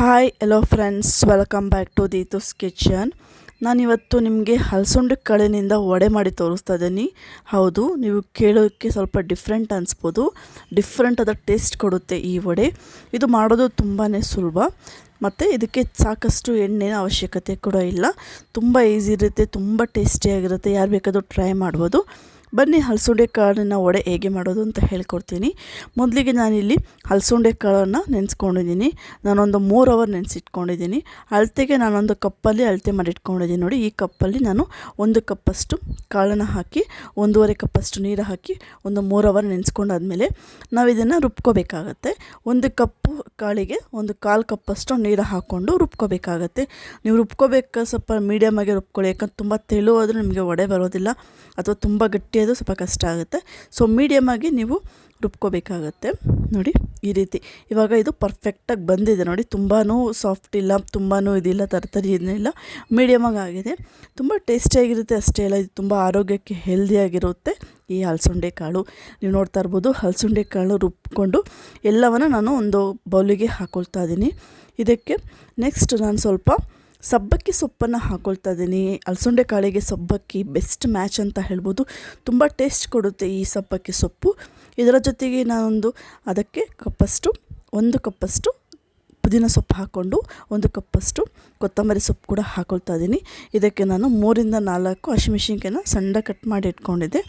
Hi hello friends, welcome back to Deethu's kitchen. ನಾನಿವತ್ತು ನಿಮಗೆ ಹಲಸುಂಡೆ ಕಾಳಿನಿಂದ ವಡೆ ಮಾಡಿ ತೋರಿಸ್ತಾ ಇದ್ದೀನಿ. ಹೌದು, ನೀವು ಕೇಳೋಕ್ಕೆ ಸ್ವಲ್ಪ ಡಿಫ್ರೆಂಟ್ ಅನಿಸ್ಬೋದು. ಡಿಫ್ರೆಂಟ್ ಆದ ಟೇಸ್ಟ್ ಕೊಡುತ್ತೆ ಈ ವಡೆ. ಇದು ಮಾಡೋದು ತುಂಬಾ ಸುಲಭ ಮತ್ತು ಇದಕ್ಕೆ ಸಾಕಷ್ಟು ಎಣ್ಣೆನ ಅವಶ್ಯಕತೆ ಕೂಡ ಇಲ್ಲ. ತುಂಬ ಈಸಿ ಇರುತ್ತೆ, ತುಂಬ ಟೇಸ್ಟಿಯಾಗಿರುತ್ತೆ. ಯಾರು ಬೇಕಾದರೂ ಟ್ರೈ ಮಾಡ್ಬೋದು. ಬನ್ನಿ ಹಲಸುಂಡೆ ಕಾಳಿನ ವಡೆ ಹೇಗೆ ಮಾಡೋದು ಅಂತ ಹೇಳ್ಕೊಡ್ತೀನಿ. ಮೊದಲಿಗೆ ನಾನಿಲ್ಲಿ ಹಲಸುಂಡೆ ಕಾಳನ್ನು ನೆನೆಸ್ಕೊಂಡಿದ್ದೀನಿ. ನಾನೊಂದು 3 ಅವರ್ ನೆನೆಸಿಟ್ಕೊಂಡಿದ್ದೀನಿ. ಅಳತೆಗೆ ನಾನೊಂದು ಕಪ್ಪಲ್ಲಿ ಅಳತೆ ಮಾಡಿಟ್ಕೊಂಡಿದ್ದೀನಿ. ನೋಡಿ, ಈ ಕಪ್ಪಲ್ಲಿ ನಾನು 1 ಕಪ್ಪಷ್ಟು ಕಾಳನ್ನು ಹಾಕಿ 1.5 ಕಪ್ಪಷ್ಟು ನೀರು ಹಾಕಿ ಒಂದು 3 ಅವರ್ ನೆನೆಸ್ಕೊಂಡಾದ್ಮೇಲೆ ನಾವು ಇದನ್ನು ರುಬ್ಕೋಬೇಕಾಗತ್ತೆ. 1 ಕಪ್ಪು ಕಾಳಿಗೆ 1/4 ಕಪ್ಪಷ್ಟು ನೀರು ಹಾಕ್ಕೊಂಡು ರುಬ್ಕೋಬೇಕಾಗತ್ತೆ. ನೀವು ರುಬ್ಕೋಬೇಕು ಸ್ವಲ್ಪ ಮೀಡಿಯಮಾಗಿ ರುಬ್ಕೊಳ್ಳಿ, ಯಾಕಂದ್ರೆ ತುಂಬ ತೆಳು ಆದರೂ ನಿಮಗೆ ವಡೆ ಬರೋದಿಲ್ಲ, ಅಥವಾ ತುಂಬ ಗಟ್ಟಿ ಅದು ಸ್ವಲ್ಪ ಕಷ್ಟ ಆಗುತ್ತೆ. ಸೊ ಮೀಡಿಯಮಾಗಿ ನೀವು ರುಬ್ಕೋಬೇಕಾಗತ್ತೆ. ನೋಡಿ ಈ ರೀತಿ. ಇವಾಗ ಇದು ಪರ್ಫೆಕ್ಟಾಗಿ ಬಂದಿದೆ ನೋಡಿ. ತುಂಬಾ ಸಾಫ್ಟ್ ಇಲ್ಲ, ತುಂಬಾ ಇದಿಲ್ಲ, ತರತರಿ ಏನಿಲ್ಲ, ಮೀಡಿಯಮಾಗಿ ಆಗಿದೆ. ತುಂಬ ಟೇಸ್ಟಿಯಾಗಿರುತ್ತೆ ಅಷ್ಟೇ ಅಲ್ಲ, ಇದು ತುಂಬ ಆರೋಗ್ಯಕ್ಕೆ ಹೆಲ್ದಿಯಾಗಿರುತ್ತೆ ಈ ಹಲಸುಂಡೆ ಕಾಳು. ನೀವು ನೋಡ್ತಾ ಇರ್ಬೋದು, ಹಲಸುಂಡೆ ಕಾಳು ರುಬ್ಕೊಂಡು ಎಲ್ಲವನ್ನು ನಾನು ಒಂದು ಬೌಲಿಗೆ ಹಾಕ್ಕೊಳ್ತಾ ಇದ್ದೀನಿ. ಇದಕ್ಕೆ ನೆಕ್ಸ್ಟ್ ನಾನು ಸ್ವಲ್ಪ ಸಬ್ಬಕ್ಕಿ ಸೊಪ್ಪನ್ನು ಹಾಕ್ಕೊಳ್ತಾ ಇದ್ದೀನಿ. ಹಲಸುಂಡೆ ಕಾಳಿಗೆ ಸಬ್ಬಕ್ಕಿ ಬೆಸ್ಟ್ ಮ್ಯಾಚ್ ಅಂತ ಹೇಳ್ಬೋದು. ತುಂಬ ಟೇಸ್ಟ್ ಕೊಡುತ್ತೆ ಈ ಸಬ್ಬಕ್ಕಿ ಸೊಪ್ಪು. ಇದರ ಜೊತೆಗೆ ನಾನೊಂದು ಅದಕ್ಕೆ ಒಂದು ಕಪ್ಪಷ್ಟು ಪುದೀನ ಸೊಪ್ಪು ಹಾಕ್ಕೊಂಡು 1 ಕಪ್ಪಷ್ಟು ಕೊತ್ತಂಬರಿ ಸೊಪ್ಪು ಕೂಡ ಹಾಕ್ಕೊಳ್ತಾ ಇದ್ದೀನಿ. ಇದಕ್ಕೆ ನಾನು 3 ರಿಂದ 4 ಹಸಿಮೆಣಸಿನ್ಕಾಯಿನ ಸಣ್ಣ ಕಟ್ ಮಾಡಿ ಇಟ್ಕೊಂಡಿದ್ದೆ,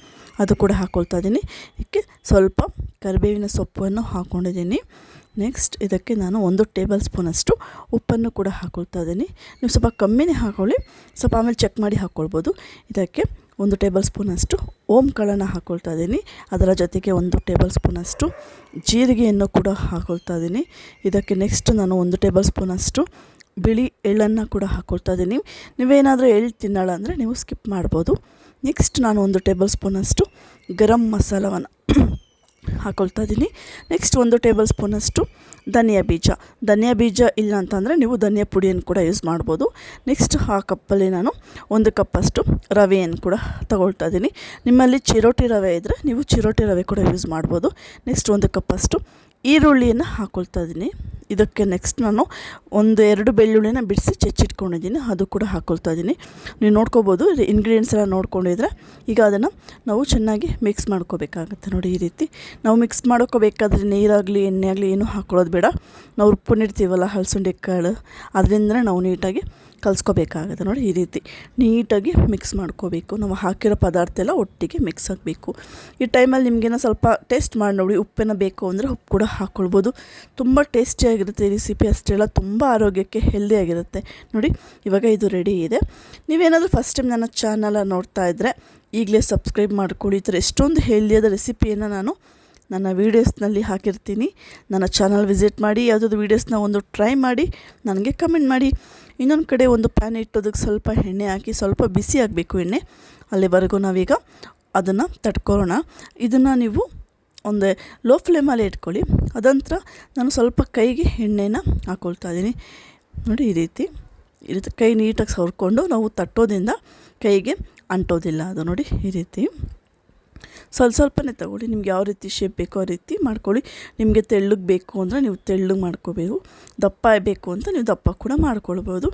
ಅದು ಕೂಡ ಹಾಕ್ಕೊಳ್ತಾ ಇದ್ದೀನಿ. ಇದಕ್ಕೆ ಸ್ವಲ್ಪ ಕರಿಬೇವಿನ ಸೊಪ್ಪನ್ನು ಹಾಕ್ಕೊಂಡಿದ್ದೀನಿ. ನೆಕ್ಸ್ಟ್ ಇದಕ್ಕೆ ನಾನು 1 ಟೇಬಲ್ ಸ್ಪೂನಷ್ಟು ಉಪ್ಪನ್ನು ಕೂಡ ಹಾಕ್ಕೊಳ್ತಾ ಇದ್ದೀನಿ. ನೀವು ಸ್ವಲ್ಪ ಕಮ್ಮಿನೇ ಹಾಕ್ಕೊಳ್ಳಿ, ಸ್ವಲ್ಪ ಆಮೇಲೆ ಚೆಕ್ ಮಾಡಿ ಹಾಕ್ಕೊಳ್ಬೋದು. ಇದಕ್ಕೆ 1 ಟೇಬಲ್ ಸ್ಪೂನಷ್ಟು ಓಂ ಕಾಳನ್ನು ಹಾಕ್ಕೊಳ್ತಾ ಇದ್ದೀನಿ. ಅದರ ಜೊತೆಗೆ 1 ಟೇಬಲ್ ಸ್ಪೂನಷ್ಟು ಜೀರಿಗೆಯನ್ನು ಕೂಡ ಹಾಕ್ಕೊಳ್ತಾ ಇದ್ದೀನಿ. ಇದಕ್ಕೆ ನೆಕ್ಸ್ಟ್ ನಾನು 1 ಟೇಬಲ್ ಸ್ಪೂನಷ್ಟು ಬಿಳಿ ಎಳ್ಳನ್ನು ಕೂಡ ಹಾಕ್ಕೊಳ್ತಾ ಇದ್ದೀನಿ. ನೀವೇನಾದರೂ ಎಳ್ಳು ತಿನ್ನಲ್ಲ ಅಂದರೆ ನೀವು ಸ್ಕಿಪ್ ಮಾಡ್ಬೋದು. ನೆಕ್ಸ್ಟ್ ನಾನು 1 ಟೇಬಲ್ ಸ್ಪೂನಷ್ಟು ಗರಂ ಮಸಾಲವನ್ನು ಹಾಕ್ಕೊಳ್ತಾ ಇದ್ದೀನಿ. ನೆಕ್ಸ್ಟ್ 1 ಟೇಬಲ್ ಸ್ಪೂನಷ್ಟು ಧನಿಯಾ ಬೀಜ ಇಲ್ಲ ಅಂತಂದರೆ ನೀವು ಧನಿಯಾ ಪುಡಿಯನ್ನು ಕೂಡ ಯೂಸ್ ಮಾಡ್ಬೋದು. ನೆಕ್ಸ್ಟ್ ಆ ಕಪ್ಪಲ್ಲಿ ನಾನು 1 ಕಪ್ಪಷ್ಟು ರವೆಯನ್ನು ಕೂಡ ತಗೊಳ್ತಾ ಇದ್ದೀನಿ. ನಿಮ್ಮಲ್ಲಿ ಚಿರೋಟಿ ರವೆ ಇದ್ದರೆ ನೀವು ಚಿರೋಟಿ ರವೆ ಕೂಡ ಯೂಸ್ ಮಾಡ್ಬೋದು. ನೆಕ್ಸ್ಟ್ 1 ಕಪ್ಪಷ್ಟು ಈರುಳ್ಳಿಯನ್ನು ಹಾಕ್ಕೊಳ್ತಾ ಇದ್ದೀನಿ. ಇದಕ್ಕೆ ನೆಕ್ಸ್ಟ್ ನಾನು 1-2 ಬೆಳ್ಳುಳ್ಳಿನ ಬಿಡಿಸಿ ಚೆಚ್ಚಿಟ್ಕೊಂಡಿದ್ದೀನಿ, ಅದು ಕೂಡ ಹಾಕ್ಕೊಳ್ತಾ ಇದ್ದೀನಿ. ನೀವು ನೋಡ್ಕೋಬೋದು, ಇಂಗ್ರೀಡಿಯೆಂಟ್ಸ್ ಎಲ್ಲ ನೋಡ್ಕೊಂಡಿದ್ರೆ ಈಗ ಅದನ್ನು ನಾವು ಚೆನ್ನಾಗಿ ಮಿಕ್ಸ್ ಮಾಡ್ಕೋಬೇಕಾಗುತ್ತೆ. ನೋಡಿ ಈ ರೀತಿ ನಾವು ಮಿಕ್ಸ್ ಮಾಡ್ಕೋಬೇಕಾದ್ರೆ ನೀರಾಗಲಿ ಎಣ್ಣೆ ಆಗಲಿ ಏನೂ ಹಾಕ್ಕೊಳ್ಳೋದು ಬೇಡ. ನಾವು ರುಬ್ಕೊಂಡಿರ್ತೀವಲ್ಲ ಹಲಸುಂಡೆ ಕಾಳು, ಅದರಿಂದನೇ ನಾವು ನೀಟಾಗಿ ಕಲಿಸ್ಕೋಬೇಕಾಗುತ್ತೆ. ನೋಡಿ ಈ ರೀತಿ ನೀಟಾಗಿ ಮಿಕ್ಸ್ ಮಾಡ್ಕೋಬೇಕು. ನಾವು ಹಾಕಿರೋ ಪದಾರ್ಥ ಎಲ್ಲ ಒಟ್ಟಿಗೆ ಮಿಕ್ಸ್ ಆಗಬೇಕು. ಈ ಟೈಮಲ್ಲಿ ನಿಮಗೇನೋ ಸ್ವಲ್ಪ ಟೇಸ್ಟ್ ಮಾಡಿ ನೋಡಿ, ಉಪ್ಪೇನ ಬೇಕು ಅಂದರೆ ಉಪ್ಪು ಕೂಡ ಹಾಕ್ಕೊಳ್ಬೋದು. ತುಂಬ ಟೇಸ್ಟಿಯಾಗಿರುತ್ತೆ ಈ ರೆಸಿಪಿ. ಅಷ್ಟೇ ಅಲ್ಲ, ತುಂಬ ಆರೋಗ್ಯಕ್ಕೆ ಹೆಲ್ದಿಯಾಗಿರುತ್ತೆ. ನೋಡಿ ಇವಾಗ ಇದು ರೆಡಿ ಇದೆ. ನೀವೇನಾದರೂ ಫಸ್ಟ್ ಟೈಮ್ ನನ್ನ ಚಾನಲ ನೋಡ್ತಾ ಇದ್ದರೆ ಈಗಲೇ ಸಬ್ಸ್ಕ್ರೈಬ್ ಮಾಡ್ಕೊಳ್ಳಿ. ಈ ಥರ ಎಷ್ಟೊಂದು ಹೆಲ್ದಿಯಾದ ರೆಸಿಪಿಯನ್ನು ನಾನು ನನ್ನ ವೀಡಿಯೋಸ್ನಲ್ಲಿ ಹಾಕಿರ್ತೀನಿ. ನನ್ನ ಚಾನಲ್ ವಿಸಿಟ್ ಮಾಡಿ, ಯಾವುದಾದ್ರು ವೀಡಿಯೋಸ್ನ ಒಂದು ಟ್ರೈ ಮಾಡಿ ನನಗೆ ಕಮೆಂಟ್ ಮಾಡಿ. ಇನ್ನೊಂದು ಕಡೆ ಒಂದು ಪ್ಯಾನ್ ಇಟ್ಟೋದಕ್ಕೆ ಸ್ವಲ್ಪ ಎಣ್ಣೆ ಹಾಕಿ, ಸ್ವಲ್ಪ ಬಿಸಿ ಆಗಬೇಕು ಎಣ್ಣೆ. ಅಲ್ಲಿವರೆಗೂ ನಾವೀಗ ಅದನ್ನು ತಡ್ಕೊಳ್ಳೋಣ. ಇದನ್ನು ನೀವು ಒಂದು ಲೋ ಫ್ಲೇಮಲ್ಲಿ ಇಟ್ಕೊಳ್ಳಿ. ಅದಂತರ ನಾನು ಸ್ವಲ್ಪ ಕೈಗೆ ಎಣ್ಣೆನ ಹಾಕ್ಕೊಳ್ತಾ ಇದ್ದೀನಿ. ನೋಡಿ ಈ ರೀತಿ ಕೈ ನೀಟಾಗಿ ಸವರ್ಕೊಂಡು ನಾವು ತಟ್ಟೋದ್ರಿಂದ ಕೈಗೆ ಅಂಟೋದಿಲ್ಲ ಅದು. ನೋಡಿ ಈ ರೀತಿ ಸ್ವಲ್ಪನೇ ತಗೊಳ್ಳಿ. ನಿಮ್ಗೆ ಯಾವ ರೀತಿ ಶೇಪ್ ಬೇಕೋ ಆ ರೀತಿ ಮಾಡ್ಕೊಳ್ಳಿ. ನಿಮಗೆ ತೆಳ್ಳಗೆ ಬೇಕು ಅಂದರೆ ನೀವು ತೆಳ್ಳಗೆ ಮಾಡ್ಕೋಬೇಕು, ದಪ್ಪ ಬೇಕು ಅಂತ ನೀವು ದಪ್ಪ ಕೂಡ ಮಾಡ್ಕೊಳ್ಬೋದು.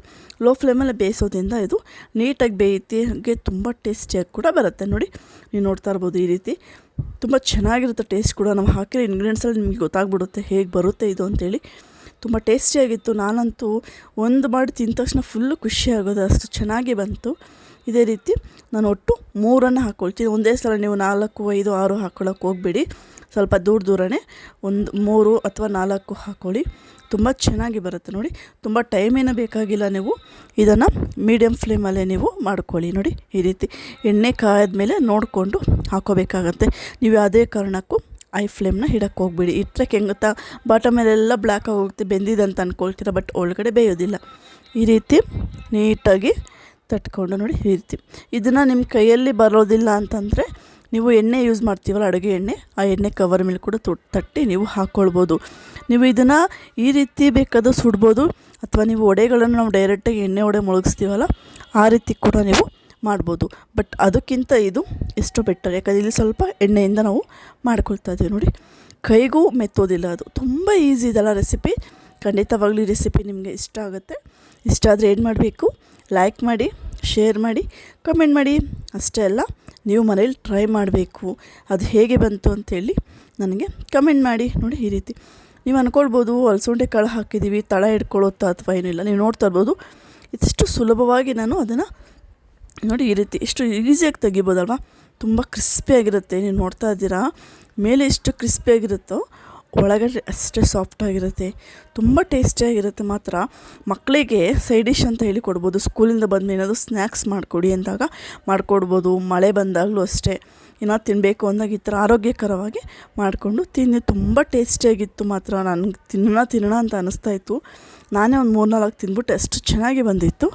ಲೋ ಫ್ಲೇಮಲ್ಲಿ ಬೇಯಿಸೋದ್ರಿಂದ ಇದು ನೀಟಾಗಿ ಬೇಯುತ್ತೆ, ಹಾಗೆ ತುಂಬ ಟೇಸ್ಟಿಯಾಗಿ ಕೂಡ ಬರುತ್ತೆ. ನೋಡಿ ನೀವು ನೋಡ್ತಾ ಇರ್ಬೋದು, ಈ ರೀತಿ ತುಂಬ ಚೆನ್ನಾಗಿರುತ್ತೆ ಟೇಸ್ಟ್ ಕೂಡ. ನಾವು ಹಾಕಿರೋ ಇಂಗ್ರೀಡಿಯೆಂಟ್ಸಲ್ಲಿ ನಿಮಗೆ ಗೊತ್ತಾಗ್ಬಿಡುತ್ತೆ ಹೇಗೆ ಬರುತ್ತೆ ಇದು ಅಂತೇಳಿ. ತುಂಬ ಟೇಸ್ಟಿಯಾಗಿತ್ತು. ನಾನಂತೂ ಒಂದು ಮಾಡಿ ತಿಂದ ತಕ್ಷಣ ಫುಲ್ಲು ಖುಷಿಯಾಗೋದು, ಅಷ್ಟು ಚೆನ್ನಾಗಿ ಬಂತು. ಇದೇ ರೀತಿ ನಾನು ಒಟ್ಟು 3 ಹಾಕ್ಕೊಳ್ತೀನಿ. ಒಂದೇ ಸಲ ನೀವು 4, 5, 6 ಹಾಕ್ಕೊಳ್ಳೋಕೆ ಹೋಗಬೇಡಿ. ಸ್ವಲ್ಪ ದೂರನೇ 3 ಅಥವಾ 4 ಹಾಕ್ಕೊಳ್ಳಿ. ತುಂಬ ಚೆನ್ನಾಗಿ ಬರುತ್ತೆ. ನೋಡಿ ತುಂಬ ಟೈಮೇನೂ ಬೇಕಾಗಿಲ್ಲ. ನೀವು ಇದನ್ನು ಮೀಡಿಯಮ್ ಫ್ಲೇಮಲ್ಲೇ ನೀವು ಮಾಡ್ಕೊಳ್ಳಿ. ನೋಡಿ ಈ ರೀತಿ ಎಣ್ಣೆ ಕಾಯ್ದ್ಮೇಲೆ ನೋಡಿಕೊಂಡು ಹಾಕೋಬೇಕಾಗತ್ತೆ. ನೀವು ಯಾವುದೇ ಕಾರಣಕ್ಕೂ ಐ ಫ್ಲೇಮ್ನ ಇಡಕ್ಕೆ ಹೋಗ್ಬೇಡಿ. ಇಟ್ಟರೆ ಹೆಂಗುತ್ತಾ ಬಾಟಮಲ್ಲೆಲ್ಲ ಬ್ಲ್ಯಾಕ್ ಆಗೋಗುತ್ತೆ, ಬೆಂದಿದೆ ಅಂತ ಅಂದ್ಕೊಳ್ತೀರ, ಬಟ್ ಒಳಗಡೆ ಬೇಯೋದಿಲ್ಲ. ಈ ರೀತಿ ನೀಟಾಗಿ ತಟ್ಕೊಂಡು ನೋಡಿ ಈ ರೀತಿ. ಇದನ್ನು ನಿಮ್ಮ ಕೈಯಲ್ಲಿ ಬರೋದಿಲ್ಲ ಅಂತಂದರೆ ನೀವು ಎಣ್ಣೆ ಯೂಸ್ ಮಾಡ್ತೀವಲ್ಲ, ಅಡುಗೆ ಎಣ್ಣೆ, ಆ ಎಣ್ಣೆ ಕವರ್ ಮೇಲೆ ಕೂಡ ತಟ್ಟಿ ನೀವು ಹಾಕ್ಕೊಳ್ಬೋದು. ನೀವು ಇದನ್ನು ಈ ರೀತಿ ಬೇಕಾದರೂ ಸುಡ್ಬೋದು, ಅಥವಾ ನೀವು ವಡೆಗಳನ್ನು ನಾವು ಡೈರೆಕ್ಟಾಗಿ ಎಣ್ಣೆ ವಡೆ ಮುಳುಗಿಸ್ತೀವಲ್ಲ ಆ ರೀತಿ ಕೂಡ ನೀವು ಮಾಡ್ಬೋದು. ಬಟ್ ಅದಕ್ಕಿಂತ ಇದು ಎಷ್ಟು ಬೆಟರ್, ಯಾಕಂದರೆ ಇಲ್ಲಿ ಸ್ವಲ್ಪ ಎಣ್ಣೆಯಿಂದ ನಾವು ಮಾಡ್ಕೊಳ್ತಾ ಇದ್ದೀವಿ. ನೋಡಿ ಕೈಗೂ ಮೆತ್ತೋದಿಲ್ಲ, ಅದು ತುಂಬ ಈಸಿ ಇದೆಲ್ಲ ರೆಸಿಪಿ. ಖಂಡಿತವಾಗ್ಲೂ ಈ ರೆಸಿಪಿ ನಿಮಗೆ ಇಷ್ಟ ಆಗುತ್ತೆ. ಇಷ್ಟ ಆದರೆ ಏನು ಮಾಡಬೇಕು, ಲೈಕ್ ಮಾಡಿ, ಶೇರ್ ಮಾಡಿ, ಕಮೆಂಟ್ ಮಾಡಿ. ಅಷ್ಟೇ ಅಲ್ಲ, ನೀವು ಮನೇಲಿ ಟ್ರೈ ಮಾಡಬೇಕು. ಅದು ಹೇಗೆ ಬಂತು ಅಂಥೇಳಿ ನನಗೆ ಕಮೆಂಟ್ ಮಾಡಿ. ನೋಡಿ, ಈ ರೀತಿ ನೀವು ಅಂದ್ಕೊಳ್ಬೋದು ಅಲಸಂಡೆ ಕಾಳು ಹಾಕಿದ್ದೀವಿ, ತಳ ಹಿಡ್ಕೊಳ್ಳುತ್ತಾ ಅಥವಾ ಏನಿಲ್ಲ. ನೀವು ನೋಡ್ತಾ ಇರ್ಬೋದು ಇಷ್ಟು ಸುಲಭವಾಗಿ ನಾನು ಅದನ್ನು ನೋಡಿ ಈ ರೀತಿ ಎಷ್ಟು ಈಸಿಯಾಗಿ ತೆಗಿಬೋದಲ್ವಾ. ತುಂಬ ಕ್ರಿಸ್ಪಿಯಾಗಿರುತ್ತೆ. ನೀವು ನೋಡ್ತಾ ಇದ್ದೀರಾ, ಮೇಲೆ ಎಷ್ಟು ಕ್ರಿಸ್ಪಿಯಾಗಿರುತ್ತೋ ಒಳಗಡೆ ಅಷ್ಟೇ ಸಾಫ್ಟಾಗಿರುತ್ತೆ. ತುಂಬ ಟೇಸ್ಟಿಯಾಗಿರುತ್ತೆ. ಮಾತ್ರ ಮಕ್ಕಳಿಗೆ ಸೈಡ್ ಡಿಶ್ ಅಂತ ಹೇಳಿ ಕೊಡ್ಬೋದು. ಸ್ಕೂಲಿಂದ ಬಂದು ಏನಾದರೂ ಸ್ನ್ಯಾಕ್ಸ್ ಮಾಡಿಕೊಡಿ ಅಂದಾಗ ಮಾಡಿಕೊಡ್ಬೋದು. ಮಳೆ ಬಂದಾಗಲೂ ಅಷ್ಟೇ, ಏನಾದ್ರು ತಿನ್ನಬೇಕು ಅಂದಾಗ ಈ ಥರ ಆರೋಗ್ಯಕರವಾಗಿ ಮಾಡಿಕೊಂಡು ತಿನ್ನಿ. ತುಂಬ ಟೇಸ್ಟಿಯಾಗಿತ್ತು. ಮಾತ್ರ ನನಗೆ ತಿನ್ನೋಣ ಅಂತ ಅನ್ನಿಸ್ತಾಯಿತ್ತು. ನಾನೇ ಒಂದು 3-4 ತಿಂದ್ಬಿಟ್ಟು ಅಷ್ಟು ಚೆನ್ನಾಗಿ ಬಂದಿತ್ತು.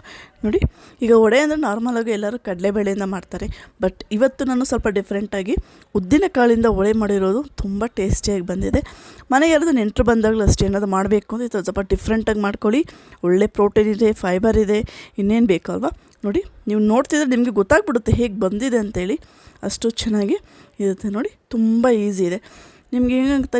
ನೋಡಿ, ಈಗ ವಡೆ ಅಂದರೆ ನಾರ್ಮಲಾಗಿ ಎಲ್ಲರೂ ಕಡಲೆಬೇಳೆಯಿಂದ ಮಾಡ್ತಾರೆ. ಬಟ್ ಇವತ್ತು ನಾನು ಸ್ವಲ್ಪ ಡಿಫ್ರೆಂಟಾಗಿ ಉದ್ದಿನ ಕಾಳಿಂದ ವಡೆ ಮಾಡಿರೋದು ತುಂಬ ಟೇಸ್ಟಿಯಾಗಿ ಬಂದಿದೆ. ಮನೆಗೆ ಯಾರಾದರೂ ನೆಂಟರು ಬಂದಾಗಲೂ ಅಷ್ಟೇ ಏನಾದರೂ ಮಾಡಬೇಕು ಅಂದರೆ ಇದು ಸ್ವಲ್ಪ ಡಿಫ್ರೆಂಟಾಗಿ ಮಾಡ್ಕೊಳ್ಳಿ. ಒಳ್ಳೆ ಪ್ರೋಟೀನ್ ಇದೆ, ಫೈಬರ್ ಇದೆ, ಇನ್ನೇನು ಬೇಕಲ್ವಾ. ನೋಡಿ, ನೀವು ನೋಡ್ತಿದ್ರೆ ನಿಮಗೆ ಗೊತ್ತಾಗ್ಬಿಡುತ್ತೆ ಹೇಗೆ ಬಂದಿದೆ ಅಂತೇಳಿ. ಅಷ್ಟು ಚೆನ್ನಾಗಿ ಇರುತ್ತೆ. ನೋಡಿ, ತುಂಬ ಈಸಿ ಇದೆ. ನಿಮ್ಗೆ ಹೆಂಗಂತ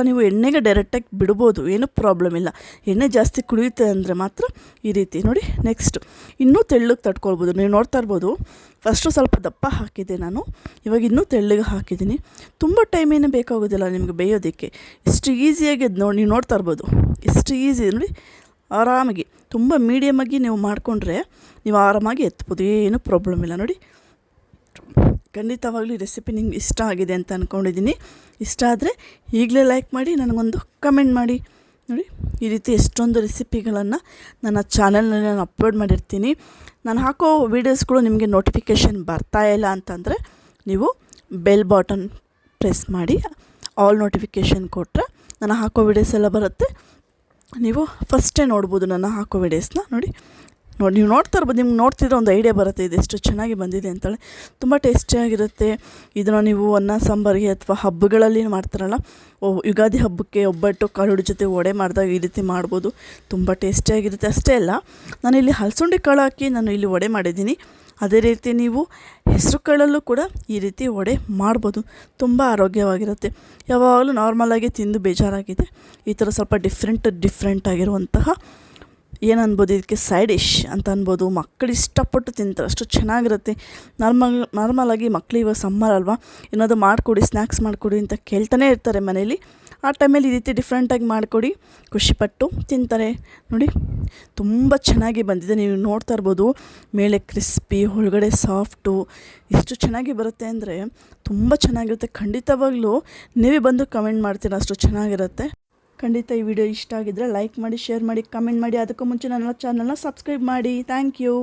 ನೀವು ಎಣ್ಣೆಗೆ ಡೈರೆಕ್ಟಾಗಿ ಬಿಡ್ಬೋದು, ಏನೂ ಪ್ರಾಬ್ಲಮ್ ಇಲ್ಲ. ಎಣ್ಣೆ ಜಾಸ್ತಿ ಕುಡಿಯುತ್ತೆ ಅಂದರೆ ಮಾತ್ರ ಈ ರೀತಿ. ನೋಡಿ, ನೆಕ್ಸ್ಟ್ ಇನ್ನೂ ತೆಳ್ಳಗೆ ತಡ್ಕೊಳ್ಬೋದು. ನೀವು ನೋಡ್ತಾ ಇರ್ಬೋದು, ಫಸ್ಟು ಸ್ವಲ್ಪ ದಪ್ಪ ಹಾಕಿದ್ದೆ ನಾನು, ಇವಾಗ ಇನ್ನೂ ತೆಳ್ಳಗೆ ಹಾಕಿದ್ದೀನಿ. ತುಂಬ ಟೈಮ್ ಏನೂ ಬೇಕಾಗೋದಿಲ್ಲ ನಿಮಗೆ ಬೇಯೋದಕ್ಕೆ. ಇಷ್ಟು ಈಸಿಯಾಗಿ ಅದು ನೀವು ನೋಡ್ತಾ ಇರ್ಬೋದು, ಇಷ್ಟು ಈಸಿ. ನೋಡಿ, ಆರಾಮಾಗಿ ತುಂಬ ಮೀಡಿಯಮಾಗಿ ನೀವು ಮಾಡಿಕೊಂಡ್ರೆ ನೀವು ಆರಾಮಾಗಿ ಎತ್ಬೋದು, ಏನೂ ಪ್ರಾಬ್ಲಮ್ ಇಲ್ಲ. ನೋಡಿ, ಖಂಡಿತವಾಗ್ಲೂ ಈ ರೆಸಿಪಿ ನಿಮ್ಗೆ ಇಷ್ಟ ಆಗಿದೆ ಅಂತ ಅಂದ್ಕೊಂಡಿದ್ದೀನಿ. ಇಷ್ಟ ಆದರೆ ಈಗಲೇ ಲೈಕ್ ಮಾಡಿ, ನನಗೊಂದು ಕಮೆಂಟ್ ಮಾಡಿ. ನೋಡಿ, ಈ ರೀತಿ ಎಷ್ಟೊಂದು ರೆಸಿಪಿಗಳನ್ನು ನನ್ನ ಚಾನಲ್ನಲ್ಲಿ ನಾನು ಅಪ್ಲೋಡ್ ಮಾಡಿರ್ತೀನಿ. ನಾನು ಹಾಕೋ ವೀಡಿಯೋಸ್ಗಳು ನಿಮಗೆ ನೋಟಿಫಿಕೇಷನ್ ಬರ್ತಾಯಿಲ್ಲ ಅಂತಂದರೆ ನೀವು ಬೆಲ್ ಬಟನ್ ಪ್ರೆಸ್ ಮಾಡಿ ಆಲ್ ನೋಟಿಫಿಕೇಷನ್ ಕೊಟ್ಟರೆ ನಾನು ಹಾಕೋ ವೀಡಿಯೋಸ್ ಎಲ್ಲ ಬರುತ್ತೆ. ನೀವು ಫಸ್ಟೇ ನೋಡ್ಬೋದು ನನ್ನ ಹಾಕೋ ವೀಡಿಯೋಸ್ನ. ನೋಡಿ, ನೀವು ನೋಡ್ತಾ ಇರ್ಬೋದು, ನಿಮ್ಗೆ ನೋಡ್ತಿದ್ರೆ ಒಂದು ಐಡಿಯಾ ಬರುತ್ತೆ ಇದು ಎಷ್ಟು ಚೆನ್ನಾಗಿ ಬಂದಿದೆ ಅಂತೇಳಿ. ತುಂಬ ಟೇಸ್ಟಿಯಾಗಿರುತ್ತೆ. ಇದನ್ನು ನೀವು ಅನ್ನ ಸಾಂಬಾರಿಗೆ ಅಥವಾ ಹಬ್ಬಗಳಲ್ಲಿ ಮಾಡ್ತಾರಲ್ಲ, ಯುಗಾದಿ ಹಬ್ಬಕ್ಕೆ ಒಬ್ಬಟ್ಟು ಕಾಳುಡಿ ಜೊತೆ ವಡೆ ಮಾಡಿದಾಗ ಈ ರೀತಿ ಮಾಡ್ಬೋದು. ತುಂಬ ಟೇಸ್ಟಿಯಾಗಿರುತ್ತೆ. ಅಷ್ಟೇ ಅಲ್ಲ, ನಾನಿಲ್ಲಿ ಹಲಸಂಡೆ ಕಾಳು ಹಾಕಿ ನಾನು ಇಲ್ಲಿ ವಡೆ ಮಾಡಿದ್ದೀನಿ. ಅದೇ ರೀತಿ ನೀವು ಹೆಸರು ಕಾಳಲ್ಲೂ ಕೂಡ ಈ ರೀತಿ ವಡೆ ಮಾಡ್ಬೋದು. ತುಂಬ ಆರೋಗ್ಯವಾಗಿರುತ್ತೆ. ಯಾವಾಗಲೂ ನಾರ್ಮಲಾಗಿ ತಿಂದು ಬೇಜಾರಾಗಿದೆ, ಈ ಥರ ಸ್ವಲ್ಪ ಡಿಫ್ರೆಂಟ್ ಆಗಿರುವಂತಹ ಏನನ್ಬೋದು, ಇದಕ್ಕೆ ಸೈಡ್ ಡಿಶ್ ಅಂತ ಅನ್ಬೋದು. ಮಕ್ಕಳು ಇಷ್ಟಪಟ್ಟು ತಿಂತಾರೆ, ಅಷ್ಟು ಚೆನ್ನಾಗಿರುತ್ತೆ. ನಾರ್ಮಲಾಗಿ ಮಕ್ಕಳು ಇವಾಗ ಸಮ್ಮರ್ ಅಲ್ವಾ, ಏನಾದರೂ ಮಾಡಿಕೊಡಿ, ಸ್ನ್ಯಾಕ್ಸ್ ಮಾಡಿಕೊಡಿ ಅಂತ ಕೇಳ್ತಾನೆ ಇರ್ತಾರೆ ಮನೇಲಿ. ಆ ಟೈಮಲ್ಲಿ ಈ ರೀತಿ ಡಿಫ್ರೆಂಟಾಗಿ ಮಾಡಿಕೊಡಿ, ಖುಷಿಪಟ್ಟು ತಿಂತಾರೆ. ನೋಡಿ, ತುಂಬ ಚೆನ್ನಾಗಿ ಬಂದಿದೆ. ನೀವು ನೋಡ್ತಾ ಇರ್ಬೋದು, ಮೇಲೆ ಕ್ರಿಸ್ಪಿ, ಒಳಗಡೆ ಸಾಫ್ಟು, ಎಷ್ಟು ಚೆನ್ನಾಗಿ ಬರುತ್ತೆ ಅಂದರೆ ತುಂಬ ಚೆನ್ನಾಗಿರುತ್ತೆ. ಖಂಡಿತವಾಗ್ಲೂ ನೀವೇ ಬಂದು ಕಮೆಂಟ್ ಮಾಡ್ತೀರಾ, ಅಷ್ಟು ಚೆನ್ನಾಗಿರುತ್ತೆ. ಖಂಡಿತ ಈ ವಿಡಿಯೋ ಇಷ್ಟ ಆಗಿದ್ದರೆ ಲೈಕ್ ಮಾಡಿ, ಶೇರ್ ಮಾಡಿ, ಕಮೆಂಟ್ ಮಾಡಿ. ಅದಕ್ಕೂ ಮುಂಚೆ ನನ್ನ ಚಾನಲ್ನ ಸಬ್ಸ್ಕ್ರೈಬ್ ಮಾಡಿ. Thank you.